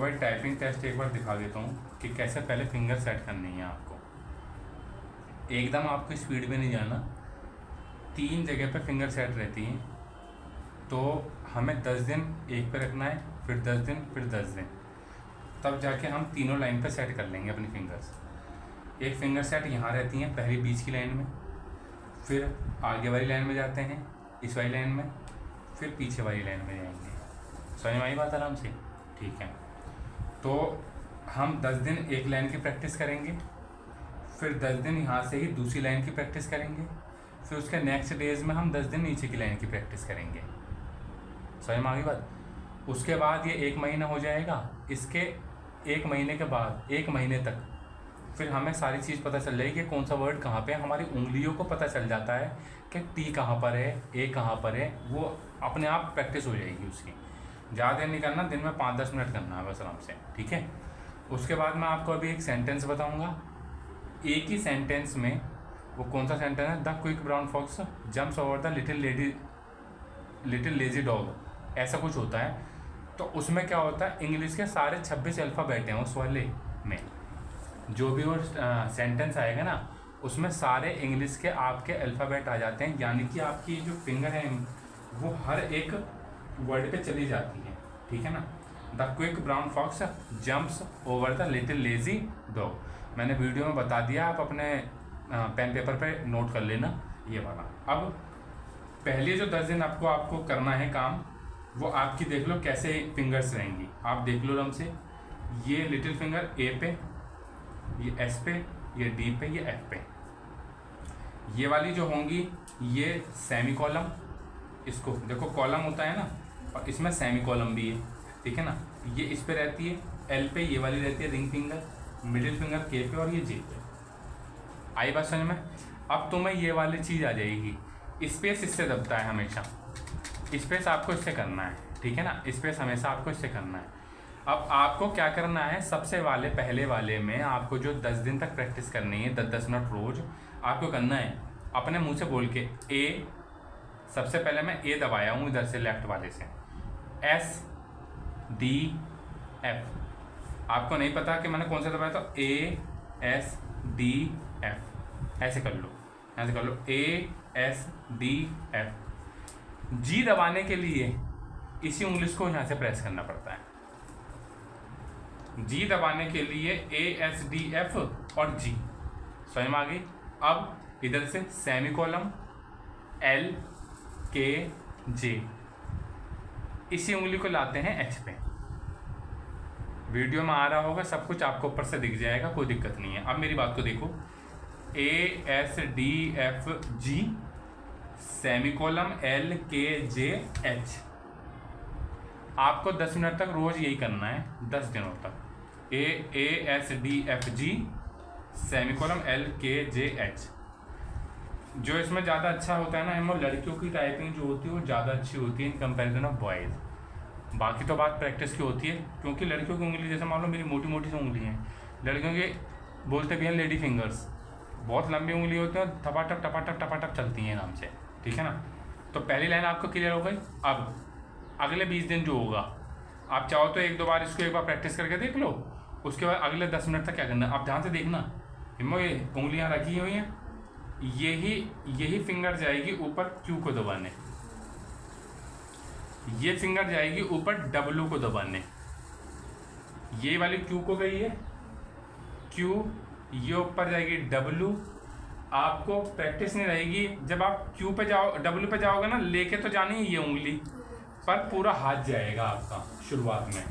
भाई typing test एक बार दिखा देता हूँ कि कैसे पहले फिंगर सेट करनी है आपको। एकदम आपको स्पीड में नहीं जाना, 3 जगह पे फिंगर सेट रहती हैं, तो हमें 10 दिन एक पे रखना है, फिर 10 दिन, फिर 10 दिन, तब जाके हम तीनों लाइन पे सेट कर लेंगे अपनी फिंगर्स। एक फिंगर सेट यहाँ रहती हैं पहली बीच की लाइन में, फिर आगे वाली लाइन में जाते हैं इस वाली लाइन में, फिर पीछे वाली लाइन में जाएंगे। समझ में आई बात आराम से? ठीक है, तो हम 10 दिन एक लाइन की प्रैक्टिस करेंगे, फिर 10 दिन यहाँ से ही दूसरी लाइन की प्रैक्टिस करेंगे, फिर उसके नेक्स्ट डेज में हम 10 दिन नीचे की लाइन की प्रैक्टिस करेंगे। समझ में आ गई बात? उसके बाद ये 1 महीना हो जाएगा। इसके 1 महीने के बाद 1 महीने तक फिर हमें सारी चीज़ पता चल जाएगी कि कौन सा वर्ड कहाँ पे है। हमारी उंगलियों को पता चल जाता है कि टी कहाँ पर है, ए कहाँ पर है, वो अपने आप प्रैक्टिस हो जाएगी उसकी। ज़्यादा देर नहीं करना, दिन में 5-10 मिनट करना है बस आराम से, ठीक है। उसके बाद मैं आपको अभी एक सेंटेंस बताऊँगा। एक ही सेंटेंस में, वो कौन सा सेंटेंस है? The quick brown fox jumps over the little lazy dog, ऐसा कुछ होता है। तो उसमें क्या होता है, इंग्लिश के सारे 26 अल्फ़ाबेट हैं उस वाले में। जो भी वो सेंटेंस आएगा ना, उसमें सारे इंग्लिश के आपके अल्फ़ाबेट आ जाते हैं, यानी कि आपकी जो फिंगर है वो हर एक वर्ड पे चली जाती है, ठीक है ना। The quick brown fox jumps over the little lazy dog, मैंने वीडियो में बता दिया, आप अपने पेन पेपर पे नोट कर लेना ये वाला। अब पहले जो 10 दिन आपको करना है काम, वो आपकी देख लो कैसे फिंगर्स रहेंगी। आप देख लो आराम से, ये लिटिल फिंगर ए पे, ये एस पे, ये डी पे, ये एफ पे। ये वाली जो होंगी ये सेमी कॉलम, इसको देखो कॉलम होता है ना, और इसमें सेमी कॉलम भी है, ठीक है ना। ये इस पे रहती है एल पे, ये वाली रहती है रिंग फिंगर, मिडिल फिंगर के पे, और ये जे पे। आई बात समझ में? अब तुम्हें ये वाली चीज़ आ जाएगी। स्पेस इससे दबता है हमेशा, स्पेस आपको इससे करना है, ठीक है ना। स्पेस हमेशा आपको इससे करना है। अब आपको क्या करना है, सबसे पहले वाले में आपको जो 10 दिन तक प्रैक्टिस करनी है, 10-10 मिनट रोज आपको करना है, अपने मुंह से बोल के ए, सबसे पहले मैं ए दबाया हूँ इधर से लेफ्ट वाले से, एस डी एफ। आपको नहीं पता कि मैंने कौन सा दबाया, तो ए एस डी एफ ऐसे कर लो, ऐसे कर लो, ए एस डी एफ। जी दबाने के लिए इसी उंगली को यहाँ से प्रेस करना पड़ता है। जी दबाने के लिए ए एस डी एफ और जी, समझ में आ गई? अब इधर से सेमी कॉलम एल के जे, इसी उंगली को लाते हैं एच पे। वीडियो में आ रहा होगा सब कुछ, आपको ऊपर से दिख जाएगा, कोई दिक्कत नहीं है। अब मेरी बात को देखो, A S D F G, semi column L के जे एच। आपको 10 मिनट तक रोज यही करना है, 10 दिनों तक। A S D F G, semi column L के जे एच। जो इसमें ज़्यादा अच्छा होता है ना, हम लड़कियों की टाइपिंग जो होती है वो ज़्यादा अच्छी होती है इन कंपैरिजन ऑफ बॉयज़। बाकी तो बात प्रैक्टिस की होती है, क्योंकि लड़कियों की उंगली, जैसे मान लो मेरी मोटी मोटी सी उंगली हैं, लड़कियों के बोलते भी हैं लेडी फिंगर्स, बहुत लंबी उंगली होती है, टपाटप चलती हैं आराम से, ठीक है ना। तो पहली लाइन आपको क्लियर हो गई। अब अगले 20 दिन जो होगा, आप चाहो तो 1-2 बार इसको एक बार प्रैक्टिस करके देख लो। उसके बाद अगले 10 मिनट तक क्या करना है, आप ध्यान से देखना, हिम्मो ये उंगलियाँ रखी हुई हैं, यही फिंगर जाएगी ऊपर क्यू को दबाने, ये फिंगर जाएगी ऊपर डब्लू को दबाने। ये वाली क्यू को गई है क्यू, ये ऊपर जाएगी डब्लू। आपको प्रैक्टिस नहीं रहेगी, जब आप क्यू पे जाओ, डब्लू पे जाओगे ना, लेके तो जानी है ये उंगली, पर पूरा हाथ जाएगा आपका शुरुआत में,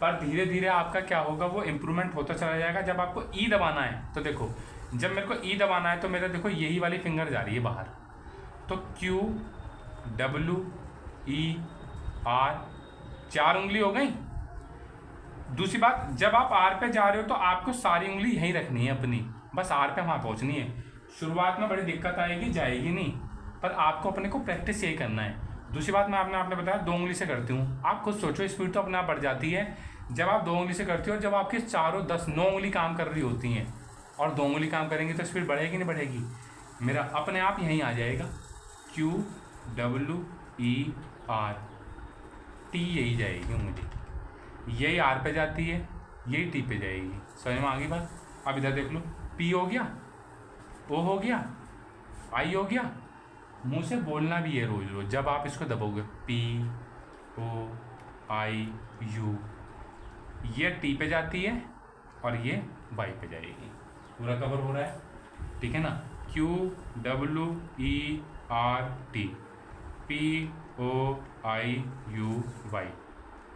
पर धीरे धीरे आपका क्या होगा, वो इम्प्रूवमेंट होता चला जाएगा। जब आपको ई दबाना है, तो देखो जब मेरे को ई दबाना है तो मेरा देखो यही वाली फिंगर जा रही है बाहर, तो क्यू डब्लू ई आर, 4 उंगली हो गई। दूसरी बात, जब आप आर पे जा रहे हो तो आपको सारी उंगली यहीं रखनी है अपनी, बस आर पे वहाँ पहुँचनी है। शुरुआत में बड़ी दिक्कत आएगी, जाएगी नहीं, पर आपको अपने को प्रैक्टिस यही करना है। दूसरी बात, मैं आपने बताया 2 उंगली से करती हूँ, आप खुद सोचो स्पीड तो अपने आप बढ़ जाती है जब आप 2 उंगली से करती हो। जब आपकी 4 10 9 उंगली काम कर रही होती हैं और 2 उंगली काम करेंगी तो स्पीड बढ़ेगी नहीं बढ़ेगी? मेरा अपने आप यहीं आ जाएगा, Q W E R T, यही जाएगी उंगली। यही आर पे जाती है, यही टी पे जाएगी। समझ में आ गई बात। अब इधर देख लो, पी हो गया, ओ हो गया, आई हो गया। मुंह से बोलना भी है रोज रोज जब आप इसको दबोगे, पी ओ आई यू, ये टी पे जाती है और ये वाई पे जाएगी। पूरा कवर हो रहा है, ठीक है ना। Q W E R T, P O I U Y,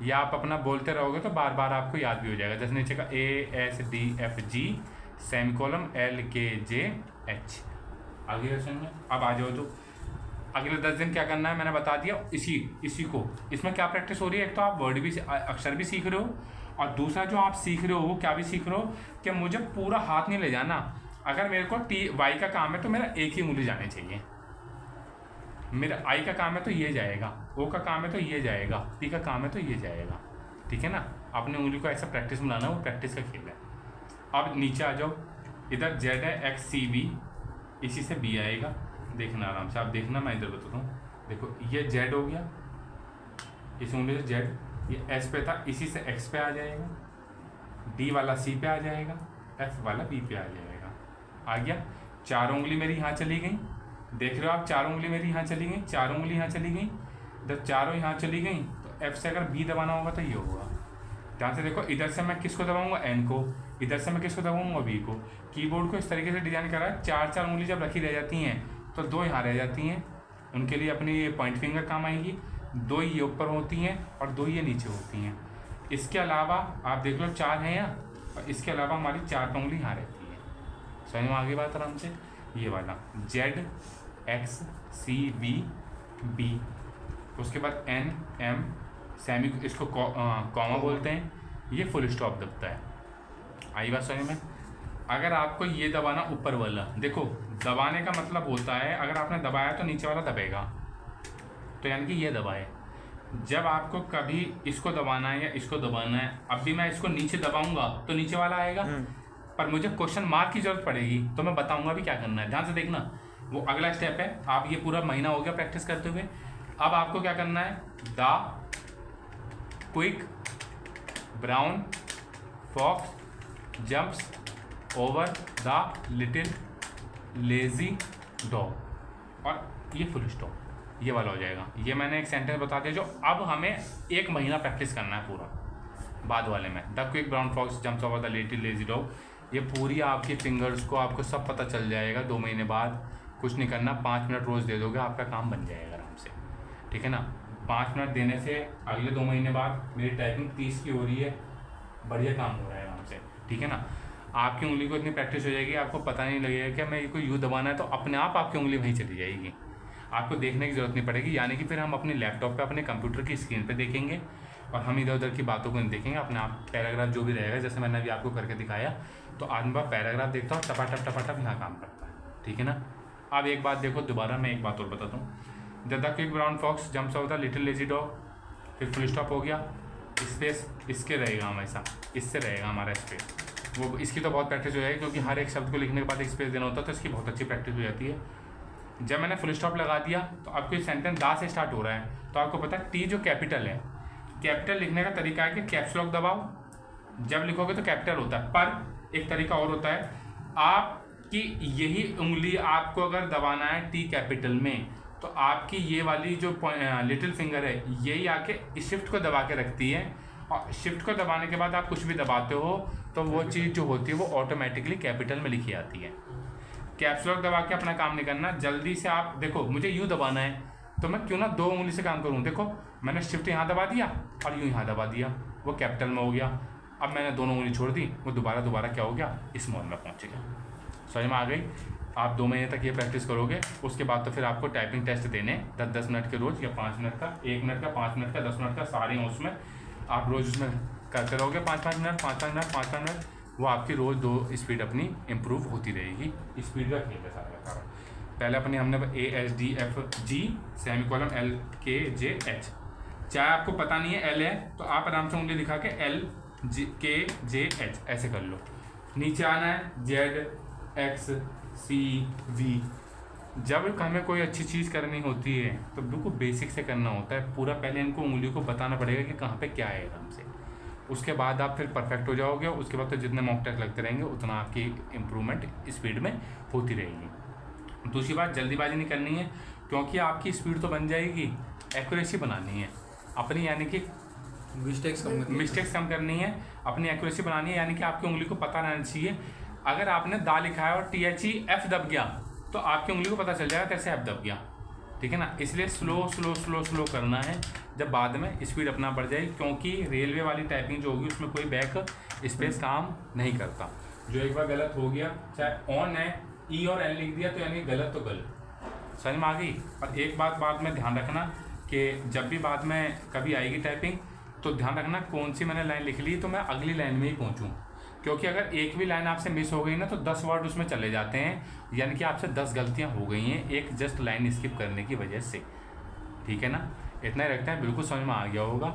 ये आप अपना बोलते रहोगे तो बार बार आपको याद भी हो जाएगा। जैसे नीचे का A S D F G semicolon L के जे एच। आगे क्वेश्चन में अब आ जाओ तो अगले 10 दिन क्या करना है मैंने बता दिया। इसी को इसमें क्या प्रैक्टिस हो रही है, एक तो आप वर्ड भी अक्षर भी सीख रहे हो, और दूसरा जो आप सीख रहे हो वो क्या भी सीख रहे हो कि मुझे पूरा हाथ नहीं ले जाना। अगर मेरे को टी वाई का काम है तो मेरा एक ही उंगली जानी चाहिए, मेरा आई का काम है तो ये जाएगा, ओ का काम है तो ये जाएगा, पी का काम है तो ये जाएगा, ठीक है ना। अपनी उंगली को ऐसा प्रैक्टिस में लाना, वो प्रैक्टिस का खेल है। अब नीचे आ जाओ, इधर जेड है एक्स सी बी, इसी से बी आएगा, देखना आराम से, आप देखना मैं इधर बताता हूँ। देखो ये जेड हो गया, इस उंगली से जेड, ये एस पे था, इसी से एक्स पे आ जाएगा, डी वाला सी पे आ जाएगा, एफ वाला बी पे आ जाएगा। आ गया, 4 उंगली मेरी यहाँ चली गई, देख रहे हो आप, 4 उंगली मेरी यहाँ चली गई, 4 उंगली यहाँ चली गई, जब चारों यहाँ चली गई तो एफ से अगर बी दबाना होगा तो ये होगा। ध्यान से देखो, इधर से मैं किसको दबाऊंगा, एन को, इधर से मैं किसको दबाऊंगा, बी को। कीबोर्ड को इस तरीके से डिजाइन करा है, 4 उंगली जब रखी रह जाती हैं तो 2 यहाँ रह जाती हैं, उनके लिए अपनी ये पॉइंट फिंगर काम आएगी, 2 ये ऊपर होती हैं और 2 ये नीचे होती हैं। इसके अलावा आप देख लो 4 हैं यहाँ, और इसके अलावा हमारी 4 उंगली यहाँ रहती है। समझ में आगे बात आराम से। ये वाला Z X C B B, उसके बाद एन एम सेमी, इसको कॉमा बोलते हैं, ये फुल स्टॉप दबता है। आई बात समझ में। अगर आपको ये दबाना ऊपर वाला, देखो दबाने का मतलब होता है अगर आपने दबाया तो नीचे वाला दबेगा, तो यानी कि ये दबाए। जब आपको कभी इसको दबाना है या इसको दबाना है, अब भी मैं इसको नीचे दबाऊंगा तो नीचे वाला आएगा, पर मुझे क्वेश्चन मार्क की जरूरत पड़ेगी तो मैं बताऊंगा भी क्या करना है। ध्यान से देखना, वो अगला स्टेप है। आप ये पूरा महीना हो गया प्रैक्टिस करते हुए, अब आपको क्या करना है, the quick brown fox jumps over the little lazy dog, और ये फुल स्टॉप, ये वाला हो जाएगा। ये मैंने एक सेंटेंस बता दिया जो अब हमें 1 महीना प्रैक्टिस करना है पूरा। बाद वाले में the quick brown fox jumps over the little lazy dog, ये पूरी आपकी फिंगर्स को आपको सब पता चल जाएगा 2 महीने बाद। कुछ नहीं करना, 5 मिनट रोज़ दे दोगे, आपका काम बन जाएगा आराम से, ठीक है ना। 5 मिनट देने से अगले 2 महीने बाद मेरी टाइपिंग 30 की हो रही है, बढ़िया काम हो रहा है आराम से, ठीक है ना। आपकी उंगली को इतनी प्रैक्टिस हो जाएगी, आपको पता नहीं लगेगा कि मैं को यूँ दबाना है, तो अपने आप आपकी उंगली वहीं चली जाएगी, आपको देखने की ज़रूरत नहीं पड़ेगी। यानी कि फिर हम अपने लैपटॉप पे अपने कंप्यूटर की स्क्रीन पे देखेंगे और हम इधर उधर की बातों को नहीं देखेंगे, अपने आप पैराग्राफ जो भी रहेगा, जैसे मैंने अभी आपको करके दिखाया, तो आज मैं पैराग्राफ देखता हूँ, टपाटप यहाँ काम करता है, ठीक है ना। अब एक बात देखो, दोबारा मैं एक बात और बताता हूँ। The quick brown fox jumps over the little lazy dog, फिर फुल स्टॉप हो गया, स्पेस इसके रहेगा हमेशा, इससे रहेगा हमारा स्पेस। वो इसकी तो बहुत प्रैक्टिस हो जाएगी क्योंकि हर एक शब्द को लिखने के बाद एक स्पेस देना होता है, तो इसकी बहुत अच्छी प्रैक्टिस हो जाती है। जब मैंने फुल स्टॉप लगा दिया तो आपको सेंटेंस दा से स्टार्ट हो रहा है, तो आपको पता है टी जो कैपिटल है, कैपिटल लिखने का तरीका है कि कैप्स लॉक दबाओ, जब लिखोगे तो कैपिटल होता है, पर एक तरीका और होता है, आपकी यही उंगली आपको अगर दबाना है टी कैपिटल में, तो आपकी ये वाली जो लिटिल फिंगर है यही आके शिफ्ट को दबा के रखती है, और शिफ्ट को दबाने के बाद आप कुछ भी दबाते हो तो वो चीज़ जो होती है वो ऑटोमेटिकली कैपिटल में लिखी आती है। कैप्स लॉक दबा के अपना काम नहीं करना, जल्दी से आप देखो मुझे यूँ दबाना है तो मैं क्यों ना 2 उंगली से काम करूँ। देखो मैंने शिफ्ट यहाँ दबा दिया और यूँ यहाँ दबा दिया, वो कैपिटल में हो गया। अब मैंने दोनों उंगली छोड़ दी, वो दोबारा क्या हो गया, स्मॉल में पहुँच गया। समझ में आ गई। आप 2 महीने तक ये प्रैक्टिस करोगे, उसके बाद तो फिर आपको टाइपिंग टेस्ट देने 10-10 मिनट के रोज़, या 5 मिनट का, 1 मिनट का, 5 मिनट का, 10 मिनट का, सारे हैं उसमें। आप रोज़ उसमें करते रहोगे 5-5 मिनट, 5-5 मिनट, 5-5 मिनट, वो आपकी रोज़ 2 स्पीड अपनी इम्प्रूव होती रहेगी। स्पीड का खेल है सारा का सारा। पहले अपने हमने ASDFG सेमीकोलन LKJH, चाहे आपको पता नहीं है L है तो आप आराम से उंगली दिखा के LKJH ऐसे कर लो। नीचे आना है ZXCV। जब हमें कोई अच्छी चीज़ करनी होती है तो बिल्कुल बेसिक से करना होता है पूरा। पहले इनको उंगलियों को बताना पड़ेगा कि कहाँ पे क्या है आराम से। उसके बाद आप फिर परफेक्ट हो जाओगे। उसके बाद तो जितने मॉक टेस्ट लगते रहेंगे उतना आपकी इम्प्रूवमेंट स्पीड में होती रहेगी। दूसरी बात, जल्दीबाजी नहीं करनी है, क्योंकि आपकी स्पीड तो बन जाएगी, एक्यूरेसी बनानी है अपनी, यानी कि मिस्टेक्स कम करनी है, अपनी एक्यूरेसी बनानी है। यानी कि आपकी उंगली को पता रहना चाहिए, अगर आपने दा लिखा है और THE F दब गया तो आपकी उंगली को पता चल जाएगा कैसे F दब गया, ठीक है ना। इसलिए स्लो स्लो स्लो स्लो करना है, जब बाद में स्पीड अपना बढ़ जाएगी, क्योंकि रेलवे वाली टाइपिंग जो होगी उसमें कोई बैक स्पेस काम नहीं करता। जो एक बार गलत हो गया, चाहे ऑन है E और N लिख दिया तो यानी गलत तो गलत, समझ में आ गई। और एक बात बाद में ध्यान रखना कि जब भी बाद में कभी आएगी टाइपिंग तो ध्यान रखना कौन सी मैंने लाइन लिख ली तो मैं अगली लाइन में ही पहुंचूं, क्योंकि अगर एक भी लाइन आपसे मिस हो गई ना तो 10 वर्ड उसमें चले जाते हैं, यानी कि आपसे 10 गलतियां हो गई हैं एक जस्ट लाइन स्किप करने की वजह से, ठीक है ना। इतना ही रखते हैं, बिल्कुल समझ में आ गया होगा।